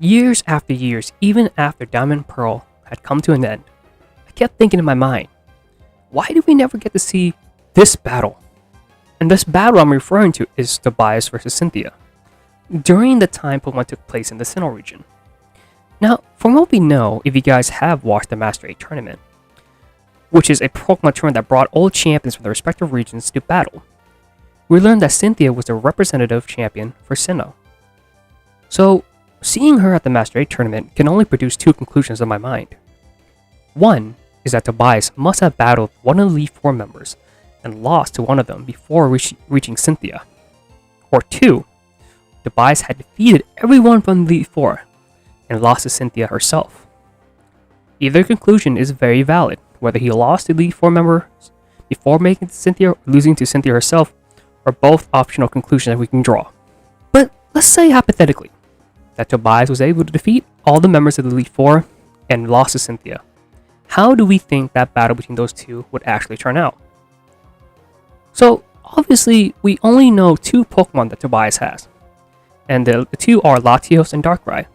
Years after years, even after Diamond and Pearl had come to an end, I kept thinking in my mind, why did we never get to see this battle? And this battle I'm referring to is Tobias versus Cynthia, during the time Pokemon took place in the Sinnoh region. Now, from what we know, if you guys have watched the Master 8 tournament, which is a Pokemon tournament that brought all champions from their respective regions to battle, we learned that Cynthia was the representative champion for Sinnoh. So, seeing her at the Master 8 tournament can only produce two conclusions in my mind. One is that Tobias must have battled one of the Elite Four members and lost to one of them before reaching Cynthia. Or two, Tobias had defeated everyone from the Elite Four and lost to Cynthia herself. Either conclusion is very valid, whether he lost to the Elite Four members before making to Cynthia or losing to Cynthia herself are both optional conclusions that we can draw. But let's say hypothetically that Tobias was able to defeat all the members of the Elite Four and lost to Cynthia. How do we think that battle between those two would actually turn out? So, obviously, we only know two Pokemon that Tobias has, and the two are Latios and Darkrai.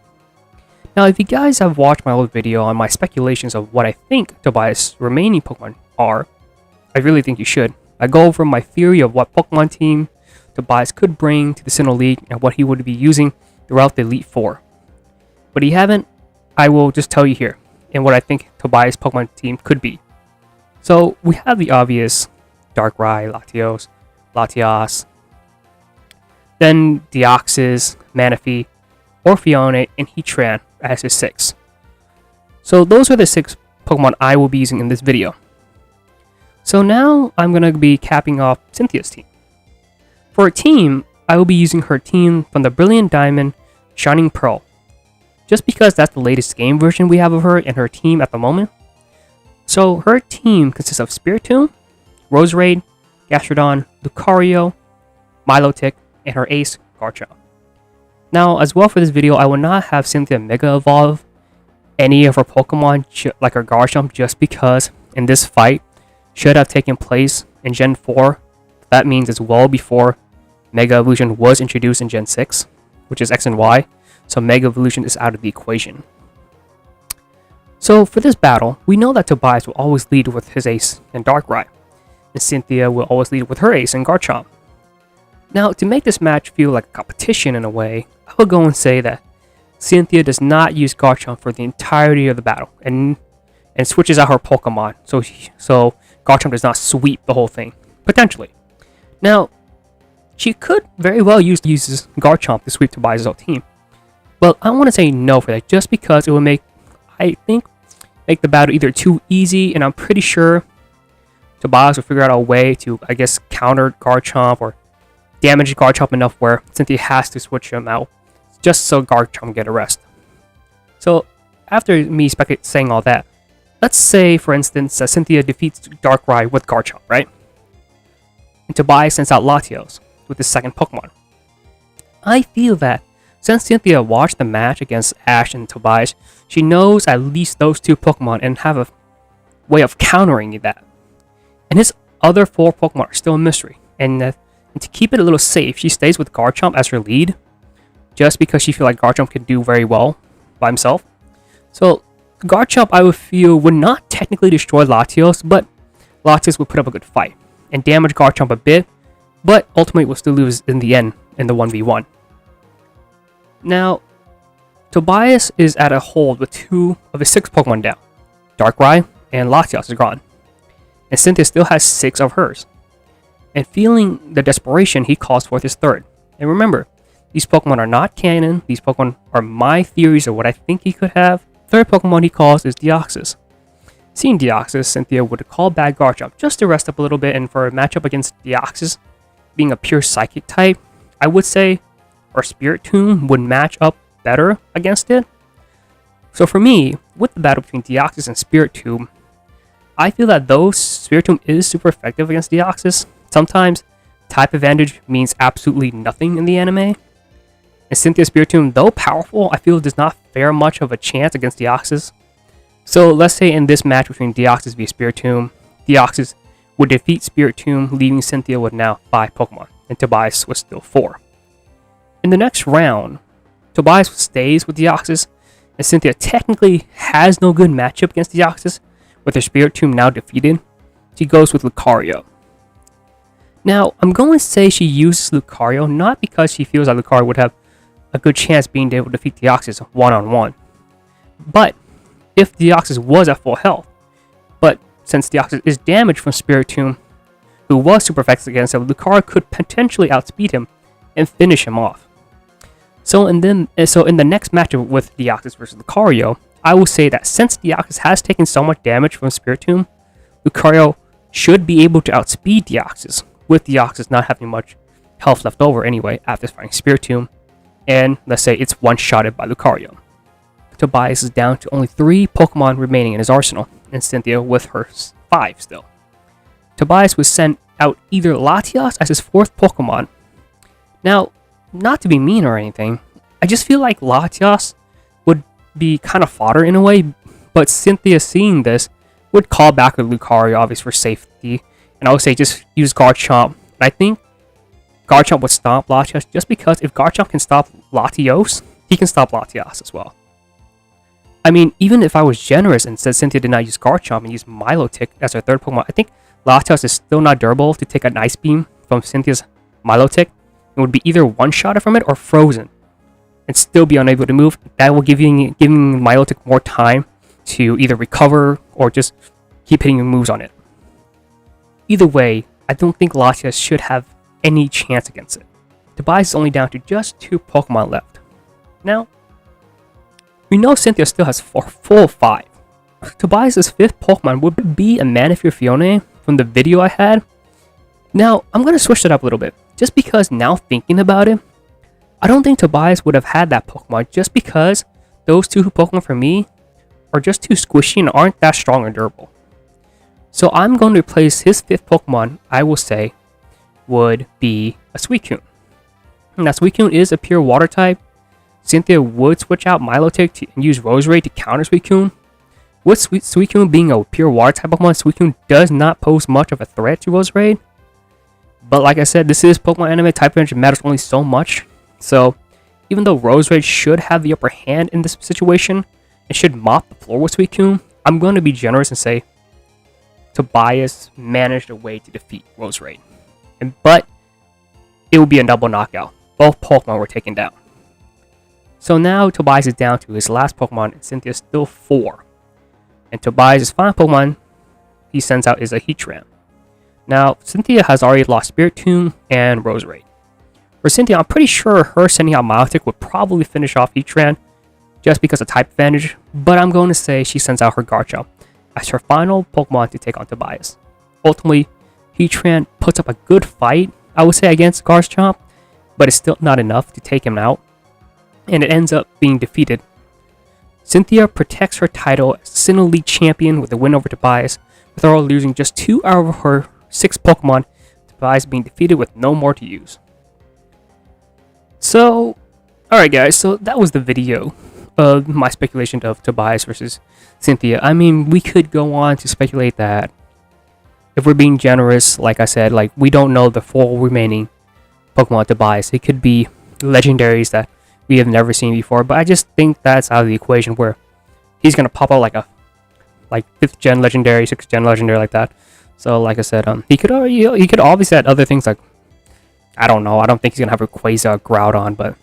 Now, if you guys have watched my old video on my speculations of what I think Tobias' remaining Pokemon are, I really think you should. I go over my theory of what Pokemon team Tobias could bring to the Sinnoh League and what he would be using throughout the Elite Four. But if you haven't, I will just tell you here, and what I think Tobias' Pokemon team could be. So, we have the obvious Darkrai, Latios, then Deoxys, Manaphy, Orpheon, and Heatran as his 6. So those are the 6 Pokemon I will be using in this video. So now I'm going to be capping off Cynthia's team. For her team, I will be using her team from the Brilliant Diamond, Shining Pearl, just because that's the latest game version we have of her and her team at the moment. So her team consists of Spiritomb, Roserade, Gastrodon, Lucario, Milotic, and her ace, Garchomp. Now, as well for this video, I will not have Cynthia Mega Evolve any of her Pokemon like her Garchomp just because in this fight should have taken place in Gen 4. That means it's well before Mega Evolution was introduced in Gen 6, which is X and Y, so Mega Evolution is out of the equation. So for this battle, we know that Tobias will always lead with his ace and Darkrai, and Cynthia will always lead with her ace and Garchomp. Now, to make this match feel like a competition in a way, I will go and say that Cynthia does not use Garchomp for the entirety of the battle, and switches out her Pokemon, so Garchomp does not sweep the whole thing, potentially. Now, she could very well use Garchomp to sweep Tobias' whole team, but I want to say no for that, just because it would make the battle either too easy, and I'm pretty sure Tobias will figure out a way to, I guess, counter Garchomp or damage Garchomp enough where Cynthia has to switch him out just so Garchomp can get a rest. So, after me saying all that, let's say, for instance, that Cynthia defeats Darkrai with Garchomp, right? And Tobias sends out Latios with his second Pokemon. I feel that since Cynthia watched the match against Ash and Tobias, she knows at least those two Pokemon and have a way of countering that. And his other 4 Pokemon are still a mystery. And to keep it a little safe, she stays with Garchomp as her lead, just because she feels like Garchomp can do very well by himself. So Garchomp, I would feel, would not technically destroy Latios, but Latios would put up a good fight and damage Garchomp a bit, but ultimately will still lose in the end in the 1v1. Now, Tobias is at a hold with 2 of his 6 Pokemon down. Darkrai and Latios is gone, and Cynthia still has 6 of hers. And feeling the desperation, he calls forth his third. And remember, these Pokemon are not canon. These Pokemon are my theories of what I think he could have. Third Pokemon he calls is Deoxys. Seeing Deoxys, Cynthia would call back Garchomp just to rest up a little bit, and for a matchup against Deoxys, being a pure Psychic type, I would say our Spiritomb would match up better against it. So for me, with the battle between Deoxys and Spiritomb, I feel that though Spiritomb is super effective against Deoxys, sometimes type advantage means absolutely nothing in the anime. And Cynthia's Spiritomb, though powerful, I feel does not fare much of a chance against Deoxys. So let's say in this match between Deoxys vs Spiritomb, Deoxys would defeat Spiritomb, leaving Cynthia with now 5 Pokemon, and Tobias was still 4. In the next round, Tobias stays with Deoxys, and Cynthia technically has no good matchup against Deoxys, with her Spirit Tomb now defeated. She goes with Lucario. Now, I'm going to say she uses Lucario not because she feels like Lucario would have a good chance being able to defeat Deoxys one-on-one, but if Deoxys was at full health. But since Deoxys is damaged from Spirit Tomb, who was super effective against him, Lucario could potentially outspeed him and finish him off. So in the next matchup with Deoxys versus Lucario, I will say that since Deoxys has taken so much damage from Spirit Tomb, Lucario should be able to outspeed Deoxys, with Deoxys not having much health left over anyway after fighting Spirit Tomb, and let's say it's one-shotted by Lucario. Tobias is down to only 3 Pokemon remaining in his arsenal, and Cynthia with her 5 still. Tobias would send out either Latias as his 4th Pokemon. Now, not to be mean or anything, I just feel like Latias would be kind of fodder in a way, but Cynthia seeing this would call back with Lucario, obviously for safety, and I would say just use Garchomp. I think Garchomp would stop Latias just because if Garchomp can stop Latios, he can stop Latias as well. I mean, even if I was generous and said Cynthia did not use Garchomp and use Milotic as her 3rd Pokemon, I think Latios is still not durable to take an Ice Beam from Cynthia's Milotic. It would be either one-shotted from it or frozen and still be unable to move. That will giving Milotic more time to either recover or just keep hitting moves on it. Either way, I don't think Latias should have any chance against it. Tobias is only down to just 2 Pokemon left. Now, we know Cynthia still has full 5. Tobias' 5th Pokemon would be a Manaphy Fione from the video I had. Now, I'm going to switch it up a little bit, just because now thinking about it, I don't think Tobias would have had that Pokemon just because those 2 Pokemon for me are just too squishy and aren't that strong or durable. So I'm going to replace his 5th Pokemon, I will say, would be a Suicune. Now, Suicune is a pure water type. Cynthia would switch out Milotic and use Roserade to counter Suicune. With Suicune being a pure water type Pokemon, Suicune does not pose much of a threat to Roserade. But like I said, this is Pokemon anime, type range matters only so much. So even though Roserade should have the upper hand in this situation and should mop the floor with Suicune, I'm going to be generous and say Tobias managed a way to defeat Roserade. But it will be a double knockout. Both Pokemon were taken down. So now Tobias is down to his last Pokemon and Cynthia's still 4. And Tobias' final Pokemon he sends out is a Heatran. Now, Cynthia has already lost Spirit Tomb and Roserade. For Cynthia, I'm pretty sure her sending out Milotic would probably finish off Heatran just because of type advantage, but I'm going to say she sends out her Garchomp as her final Pokemon to take on Tobias. Ultimately, Heatran puts up a good fight, I would say, against Garchomp, but it's still not enough to take him out, and it ends up being defeated. Cynthia protects her title as Sinnoh League champion with a win over Tobias, with her losing just 2 out of her 6 Pokemon, Tobias being defeated with no more to use. So, alright guys, so that was the video of my speculation of Tobias versus Cynthia. I mean, we could go on to speculate that, if we're being generous, like I said, like we don't know the 4 remaining Pokemon Tobias. It could be legendaries that we have never seen before, but I just think that's out of the equation where he's gonna pop out like a 5th gen legendary, 6th gen legendary like that. So like I said, he could obviously add other things like, I don't know, I don't think he's gonna have a Quasar Groudon, but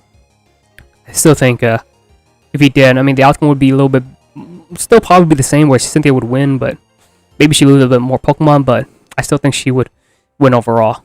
I still think if he did, I mean the outcome would be a little bit, still probably the same where Cynthia would win, but maybe she lose a little bit more Pokemon, but I still think she would win overall.